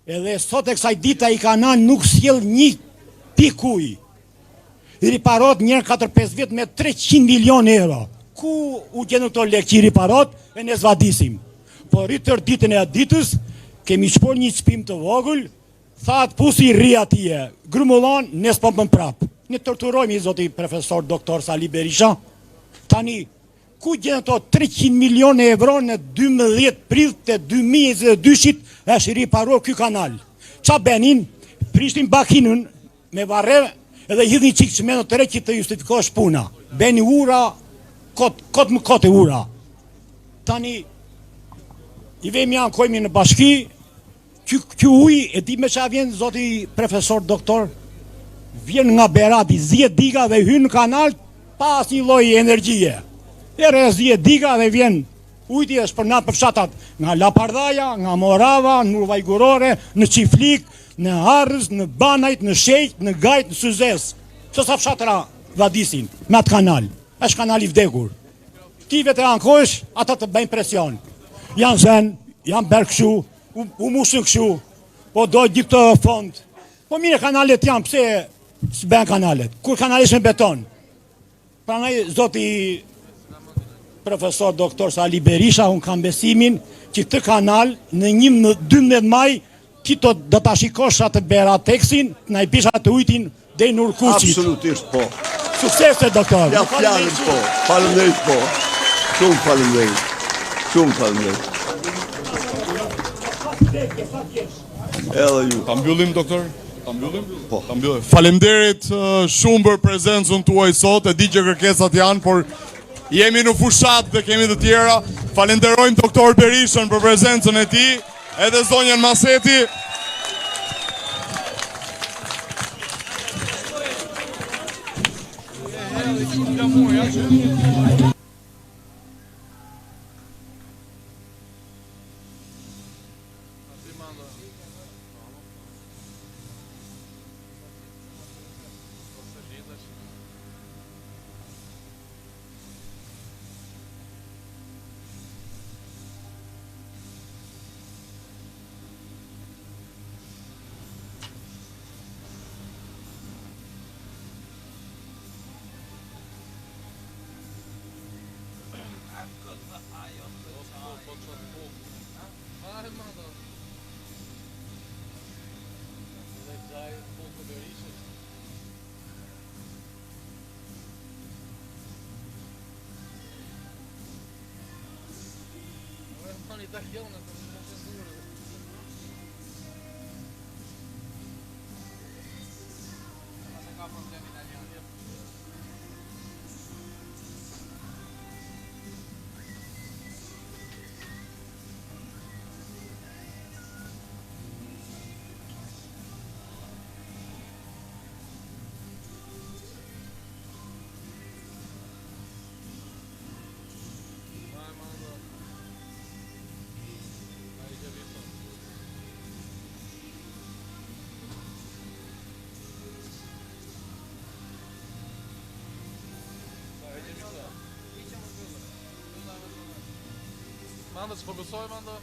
edhe sot e kësaj dita i kanal nuk sjell një pik ujë. I riparot njërë 4-5 vjet me 300 milion euro. Ku u gjenë këto lekë që i riparot e ne zvadisim. Po rritër ditën e ditës, kemi shpor një çpim të vogël, thatë pusi rri atje, grumullon, ne s'pëmpën prapë. Ne torturojmë i zoti profesor doktor Sali Berisha. Tani, ku gjenë këto 300 milion euro në 12 prill të 2022 është riparuar ky kanal. Qa benin, prishtin bakinën me varre edhe hidhin qikë që menë të re që të justifikosh puna. Beni ura, kote ura. Tani, i vemi janë kojmi në bashki, kjo uj, e di me qa vjen zoti profesor doktor, vjen nga Berati, zjet diga dhe hynë në kanal, pas një loj energjie. Ere zjet diga dhe vjen ujti është për natë për fshatat nga Lapardhaja, nga Morava, në Urvajgurore, në Qiflik, në Arrës, në Banajt, në Shejt, në Gajt, në Syzes. Qësa fshatra vadisin me atë kanal. është kanal i vdekur. Ti vetë ankohesh, ata të bëjnë presion. Janë zënë, janë bërë këshu, u musën këshu, po dojtë gjithë të fond. Po mire kanalet janë, pse së bëjnë kanalet? Kur kanalet me beton? Pra nëj, zoti profesor doktor Sali Berisha, unë kam besimin që të kanal në 12 maj ti do të shikosh atë bera teksin, në i pisha të ujtin dhe në Urkuqit. Absolutisht po. Suksese, doktor. Ja fjalën po, faleminderit po. Shumë faleminderit. Shumë faleminderit. Edhe ju. Ta mbyllim, doktor? Ta mbyllim? Po. Ta mbyllim. Faleminderit shumë për prezencën tuaj sot. E di që kërkesat janë, por jemi në fushat dhe kemi të tjera. Falenderojmë doktor Berishën për prezencën e tij, edhe zonjën Maseti. Anda që po besojmë anda?